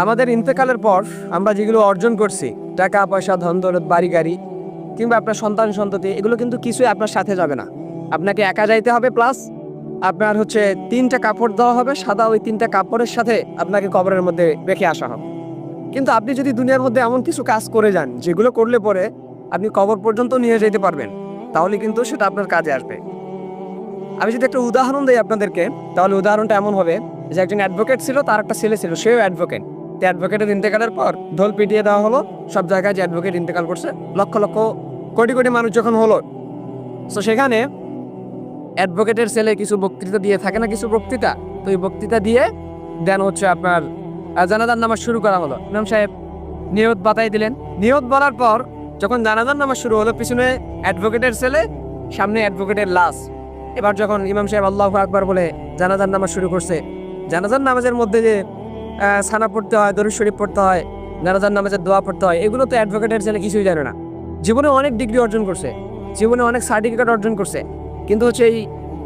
আমাদের ইন্তেকালের পর আমরা যেগুলো অর্জন করছি, টাকা পয়সা, ধন দৌলত, বাড়ি গাড়ি কিংবা আপনার সন্তান সন্ততি, এগুলো কিন্তু কিছুই আপনার সাথে যাবে না। আপনাকে একা যাইতে হবে, প্লাস আপনার হচ্ছে 3টা কাপড় দেওয়া হবে সাদা, ওই 3টা কাপড়ের সাথে আপনাকে কবরের মধ্যে রেখে আসা হবে। কিন্তু আপনি যদি দুনিয়ার মধ্যে এমন কিছু কাজ করে যান যেগুলো করলে পরে আপনি কবর পর্যন্ত নিয়ে যেতে পারবেন, তাহলে কিন্তু সেটা আপনার কাজে আসবে। আমি যদি একটা উদাহরণ দিই আপনাদেরকে, তাহলে উদাহরণটা এমন হবে যে একজন অ্যাডভোকেট ছিল, তার একটা ছেলে ছিল, সেও অ্যাডভোকেট। তো অ্যাডভোকেটের ইন্তেকালের পর ঢোল পিটিয়ে দেওয়া হলো সব জায়গায় যে অ্যাডভোকেট ইন্তেকাল করছে, লক্ষ লক্ষ কোটি কোটি মানুষ যখন হলো, তো সেখানে অ্যাডভোকেটের ছেলে কিছু বক্তৃতা দিয়ে থাকে না, কিছু বক্তৃতা, তো এই বক্তৃতা দিয়ে দেন হচ্ছে আপনার জানাজার নামাজ শুরু করা হলো। ইমাম সাহেব নিয়ত বাতাই দিলেন। নিয়ত বলার পর যখন জানাজার নামাজ শুরু হলো, পিছনে অ্যাডভোকেটের ছেলে, সামনে অ্যাডভোকেটের লাশ। এবার যখন ইমাম সাহেব আল্লাহু আকবার বলে জানাজার নামাজ শুরু করছে, জানাজার নামাজের মধ্যে যে সানা পড়তে হয়, দরুদ শরীফ পড়তে হয়, জানাজার নামাজের দোয়া পড়তে হয়, এগুলো তো অ্যাডভোকেটের ছেলে কিছুই জানে না। জীবনে অনেক ডিগ্রি অর্জন করছে, জীবনে অনেক সার্টিফিকেট অর্জন করছে, কিন্তু হচ্ছে এই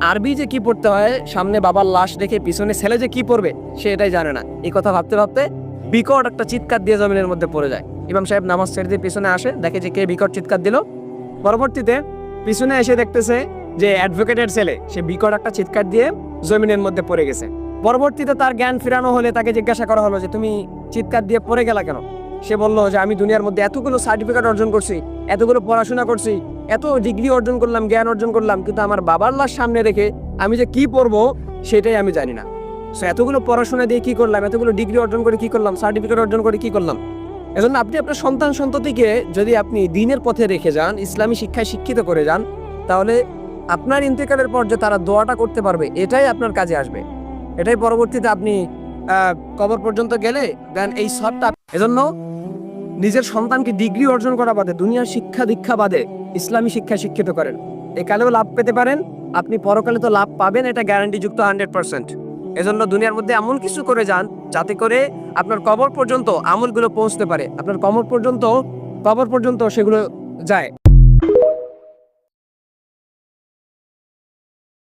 আরবি যে কি পড়তে হয়, সামনে বাবার লাশ রেখে পিছনে ছেলে যে কি পড়বে সে এটাই জানে না। এই কথা ভাবতে ভাবতে বিকট একটা চিৎকার দিয়ে জমিনের মধ্যে পড়ে যায়। ইমাম সাহেব নামাজ ছেড়ে দিয়ে পিছনে আসে, দেখে যে কে বিকট চিৎকার দিল। পরবর্তীতে পিছনে এসে দেখতেছে যে অ্যাডভোকেটের ছেলে, সে বিকট একটা চিৎকার দিয়ে জমিনের মধ্যে পড়ে গেছে। পরবর্তীতে তার জ্ঞান ফেরানো হলে তাকে জিজ্ঞাসা করা হলো যে তুমি চিৎকার দিয়ে পড়ে গেলা কেন? সে বলল যে আমি দুনিয়ার মধ্যে এতগুলো সার্টিফিকেট অর্জন করছি, এতগুলো পড়াশোনা করছি, এত ডিগ্রি অর্জন করলাম, জ্ঞান অর্জন করলাম, কিন্তু আমার বাবার লাশ সামনে রেখে আমি যে কি পড়বো সেটাই আমি জানি না। সো এতগুলো পড়াশোনা দিয়ে কি করলাম, এতগুলো ডিগ্রি অর্জন করে কি করলাম, সার্টিফিকেট অর্জন করে কি করলাম? এজন্য আপনি আপনার সন্তান সন্ততিকে যদি আপনি দ্বীনের পথে রেখে যান, ইসলামী শিক্ষায় শিক্ষিত করে যান, তাহলে আপনার ইন্তেকালের পর যে তারা দোয়াটা করতে পারবে, এটাই আপনার কাজে আসবে। এটাই পরবর্তীতে আপনি কবর পর্যন্ত গেলে দেন এই সবটা। এজন্য নিজের সন্তানকে ডিগ্রি অর্জন করা বাদে, দুনিয়ার শিক্ষা দীক্ষা বাদে ইসলামী শিক্ষায় শিক্ষিত করেন। একালেও লাভ পেতে পারেন, আপনি পরকালে তো লাভ পাবেন, এটা গ্যারান্টিযুক্ত 100%। এজন্য দুনিয়ার মধ্যে এমন কিছু করে যান যাতে করে আপনার কবর পর্যন্ত আমলগুলো পৌঁছতে পারে, আপনার কবর পর্যন্ত সেগুলো যায়।